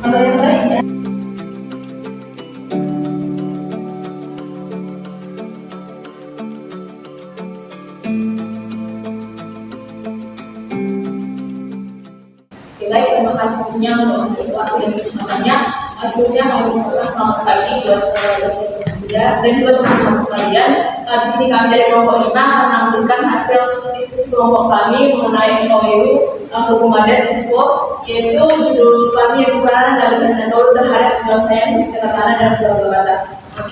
Kalau yang baik ya. Baik, terima kasih punya untuk waktu yang kesempatannya. Sebelumnya kami mengucapkan selamat pagi buat dosen muda dan juga teman-teman sekalian. Di sini kami dari kelompok 5 akan menampilkan hasil diskusi kelompok kami mengenai MOU hukum adat ekspor, yaitu judul kami yang peranan dalam koordinator terhadap penyelesaian sektor tanah dan kedaulatan.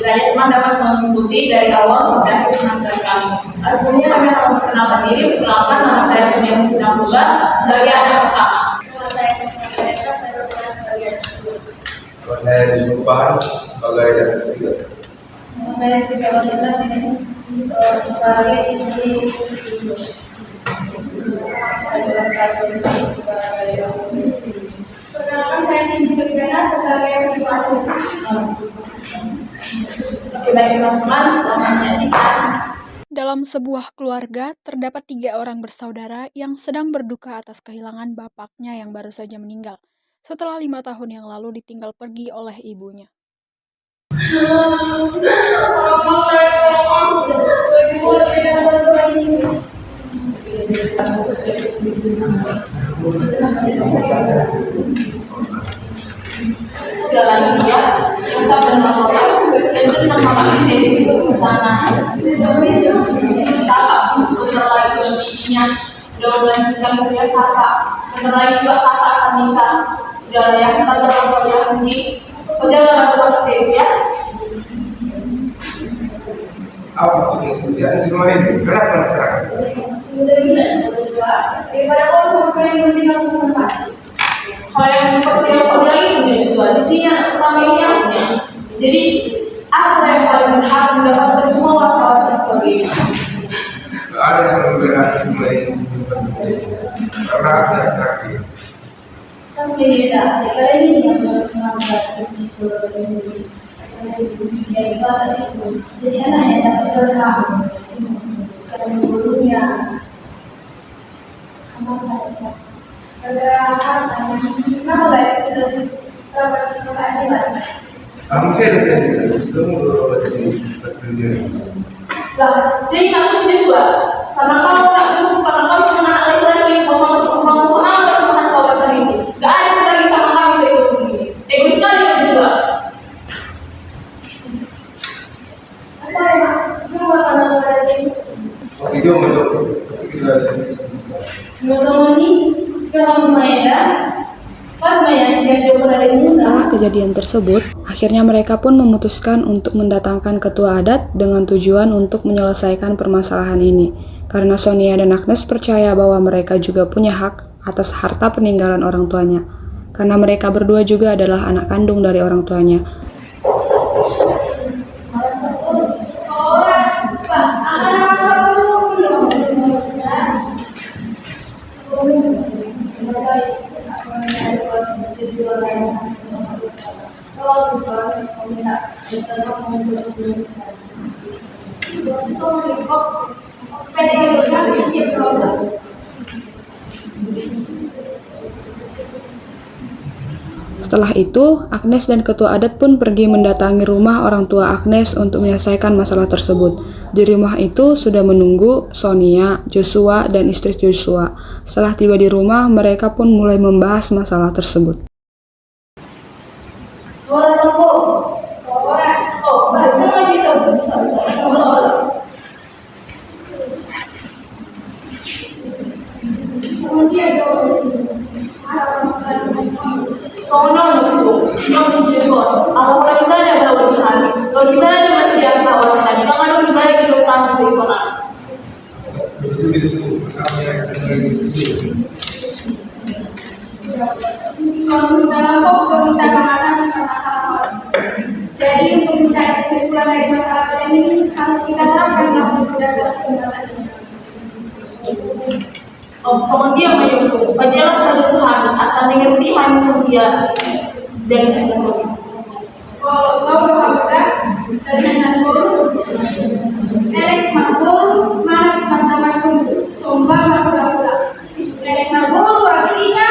Kiranya teman dapat mengikuti dari awal sampai akhir penampilan kami. Sebelumnya kami akan memperkenalkan diri. Perkenalkan, nama saya Sonia Mustina Puga sebagai anak pertama. Saya Yusufan sebagai anak ketiga. Nama saya Trika Wanita sebagai istri Isma. Perkenalkan, saya Cindy Sukriyana sebagai ketua. Oke, baik teman-teman, selamat menyaksikan. Dalam sebuah keluarga, terdapat 3 orang bersaudara yang sedang berduka atas kehilangan bapaknya yang baru saja meninggal, setelah 5 tahun yang lalu ditinggal pergi oleh ibunya. Udah lagi dia, masa bermasalah, itu nama ini dari itu tanah. Kakak pun sebentar lagi bisnisnya udah melanjutkan kuliah kakak. Sebentar lagi juga kakak akan nikah. Udah yang sadar orang yang tinggi. Perjalanan buat itu ya. Apa maksudnya spesial semua ini? Kenapa nak terang? Udah bilang udah suka. Daripada kau sampai yang penting aku menempati. Kalau yang seperti yang kau bilang itu jadi suka. Di sini anak pertama ini punya. Jadi apa yang paling berhak mendapatkan semua wartawan seperti ini? Tidak ada yang berhak mulai karena ada terakhir. Kan beda. Daripada ini yang harus mengambil itu ya ibadah itu. Jadi anak yang dapat berhak. Kalau dulunya kenapa guys sudah berapa keadilan? Kamu saya ada yang kamu berapa jadi Lah, jadi nggak sudah sudah. Karena kamu nak musuh, karena kamu cuma anak laki-laki, kau sama sama kau cuma kau pasal ini. Gak ada yang lagi sama kami dari begini. Egois sekali kan sudah. Apa ya? Dua tanah lagi. video untuk pasti kita Bersama ini sekarang Maeda. Pas Maya yang jauh dari Setelah kejadian tersebut, akhirnya mereka pun memutuskan untuk mendatangkan ketua adat dengan tujuan untuk menyelesaikan permasalahan ini. Karena Sonia dan Agnes percaya bahwa mereka juga punya hak atas harta peninggalan orang tuanya. Karena mereka berdua juga adalah anak kandung dari orang tuanya. Setelah itu, Agnes dan ketua adat pun pergi mendatangi rumah orang tua Agnes untuk menyelesaikan masalah tersebut. Di rumah itu sudah menunggu Sonia, Joshua, dan istri Joshua. Setelah tiba di rumah, mereka pun mulai membahas masalah tersebut. Kalau kita ada masih di angka wawasannya, kalau ada juga yang hidup tangan di mana? Kalau dalam kok kita mengatasi masalah. Jadi untuk mencari kesimpulan dari masalah ini harus kita terapkan dalam berdasarkan pendapat. Sama dia menyuruh, bacalah saja Tuhan, asal mengerti hanya dia dan teknologi. Kalau kau berharga, sedangkan kau elek marbol mana teman-teman tunggu, sombong pura-pura. Elek marbol artinya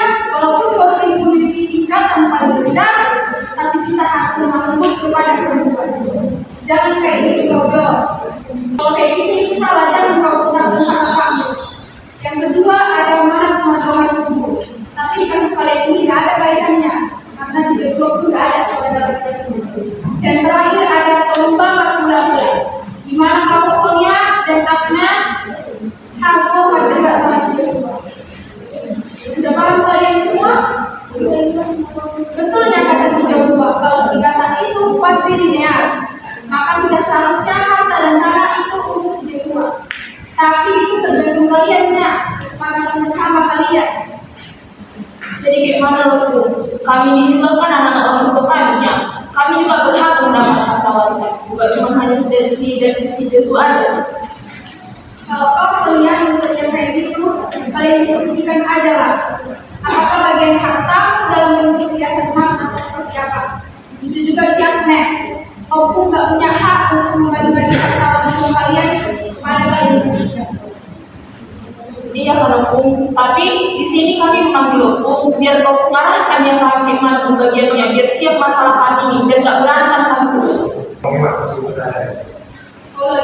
tergantung kaliannya, kesepakatan bersama kalian. Jadi kayak mana loh Bu? Kami ini juga kan anak-anak orang tua kami ya. Kami juga berhak mendapat harta warisan. Bukan cuma hanya si Joshua aja. Kalau kau Sonia untuk yang kayak gitu, kalian diskusikan aja lah. Apakah bagian harta dalam bentuk hiasan emas atau seperti apa? Itu juga si Agnes. Kau pun gak punya hak untuk membagi-bagi harta warisan kalian kepada kalian bertiga. Iya kalau Bung, tapi di sini kami memanggil Bung biar kau mengarahkan yang kami mana bagiannya, biar siap masalah kami ini, biar gak berantem kami terus. Kalau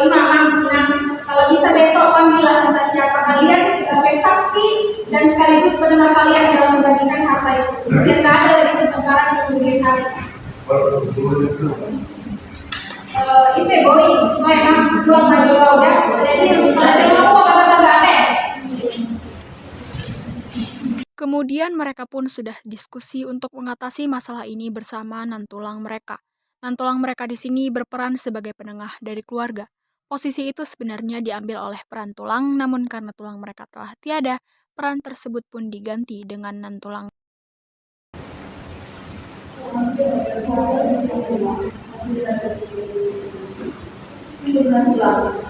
kalau bisa besok panggillah kata siapa kalian sebagai saksi dan sekaligus pendengar kalian dalam membagikan harta itu. Biar gak ada lagi pertengkaran di kemudian hari. Itu boy, emang belum lagi kau udah. Selesai mau apa kata aneh? Kemudian mereka pun sudah diskusi untuk mengatasi masalah ini bersama nantulang mereka. Nantulang mereka di sini berperan sebagai penengah dari keluarga. Posisi itu sebenarnya diambil oleh peran tulang, namun karena tulang mereka telah tiada, peran tersebut pun diganti dengan nantulang.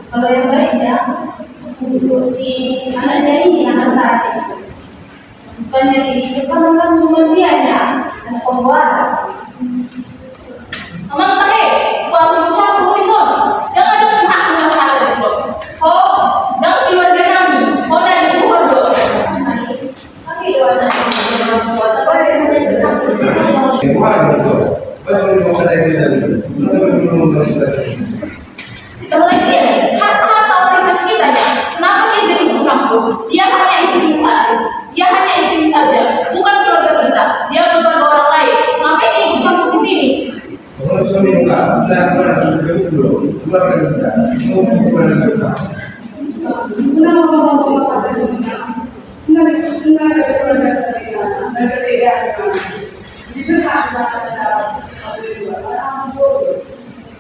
Kalau yang baiknya untuk si anaknya ini anak tadi. Bukan yang ini cepat kan cuma dia ya, anak pembuat. Memang tak kuasa ucap horizon, yang ada hak mengenai horizon. Oh, dan keluarga kami, oh dan itu bodoh. Oke, doa puasa kau yang ada di samping sini. Kalau dia, harta warisan kita ya, kenapa dia jadi bercampur? Dia hanya istri saja. Dia hanya istri saja, bukan keluarga kita. Dia keluarga orang lain. Ngapain dia ikut campur di sini?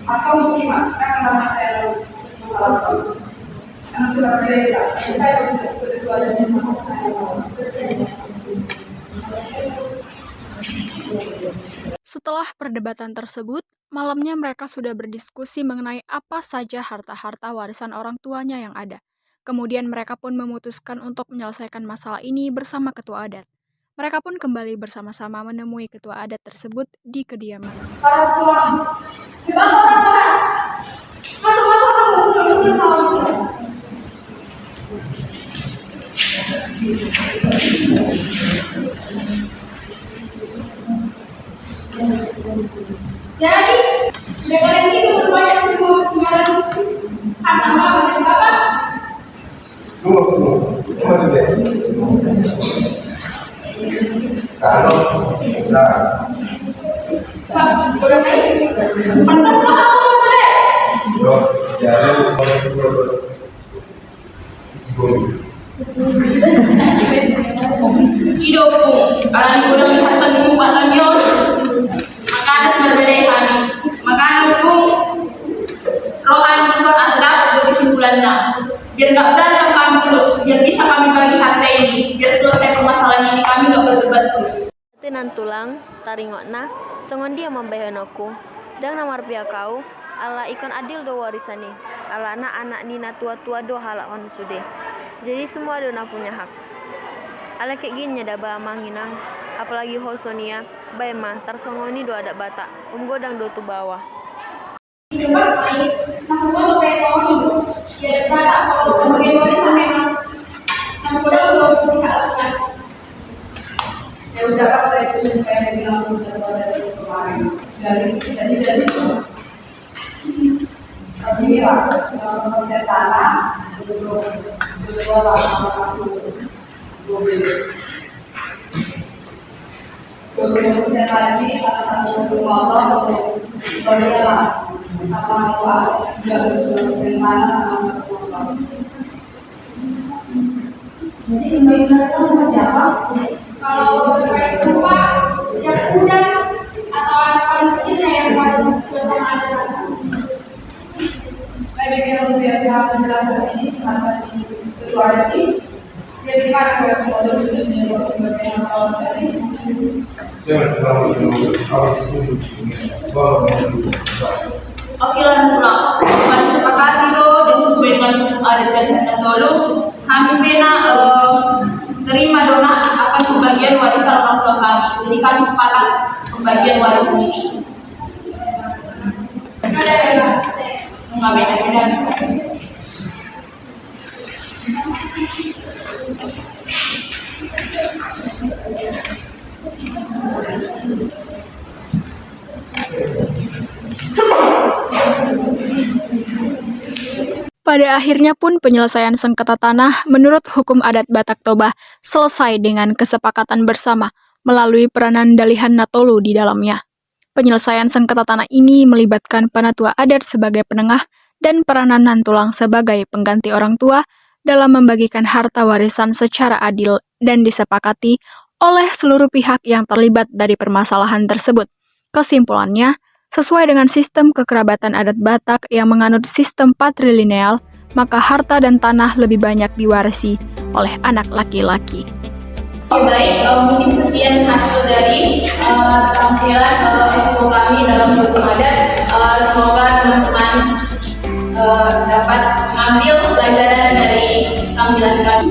Atau bagaimana? Karena saya masalah karena sudah berbeda, kita harus berkeduanya sama saya. Setelah perdebatan tersebut, malamnya mereka sudah berdiskusi mengenai apa saja harta-harta warisan orang tuanya yang ada. Kemudian mereka pun memutuskan untuk menyelesaikan masalah ini bersama ketua adat. Mereka pun kembali bersama-sama menemui ketua adat tersebut di kediaman. Para sekolah, kenapa para sekolah? Masuk kamu, tahu bisa. Jadi, dengan itu banyak semua tinggalan harta mama dan bapak. Tunggu juga. Kalau Udah naik, pantas kamu boleh. jadi Hidup Bung, kalau digodang harta di rumah lanjut. Makanya sebenarnya hani, makanya Bung, rohan besar asdaq berkesimpulannya. Biar nggak berantem kami terus, biar bisa kami bagi harta ini, biar selesai permasalahan ini kami nggak berdebat terus. Tenan tulang, taringokna, songon dia membayar aku, dan namar pihak kau, ala ikon adil do warisani, ala anak-anak nina tua-tua do halak wan sude. Jadi semua dona punya hak. Ala kayak gini ada bah manginang, apalagi Sonia, bae mah tarsongoni do ada bata, godang do tu bawah. Itu mas naik, nah gua kayak sama ibu. Ya ada kalau bagian warisan memang, nah gua tuh tidak. Ya udah pas saya tulis saya bilang dari kemarin dari ini lah konsep tanah untuk jual sama satu 20% lagi satu motor bagian lah sama dua 20% tanah sama satu motor. Jadi pembagian sama siapa? Kalau berkait semua yang muda atau anak paling kecilnya yang harus selesai ada. Baik, yang biar penjelasan ini akan ketua adat ini. Jadi mana kalau semua dosa itu menyebabkan berbagai hal Jangan terlalu Oke lah pulang. Kami sepakati do dan sesuai dengan hukum adat dan dulu kami pena terima dona akan pembagian warisan orang tua kami. Jadi kami sepakat pembagian warisan ini. Nggak beda-beda. Pada akhirnya pun penyelesaian sengketa tanah menurut hukum adat Batak Toba selesai dengan kesepakatan bersama melalui peranan Dalihan Natolu di dalamnya. Penyelesaian sengketa tanah ini melibatkan Panatua adat sebagai penengah dan peranan Nantulang sebagai pengganti orang tua dalam membagikan harta warisan secara adil dan disepakati oleh seluruh pihak yang terlibat dari permasalahan tersebut. Kesimpulannya, sesuai dengan sistem kekerabatan adat Batak yang menganut sistem patrilineal, maka harta dan tanah lebih banyak diwarisi oleh anak laki-laki. Oke, baik, mungkin sekian hasil dari tampilan expo kami dalam hukum adat. Semoga teman-teman dapat mengambil pelajaran dari tampilan kami.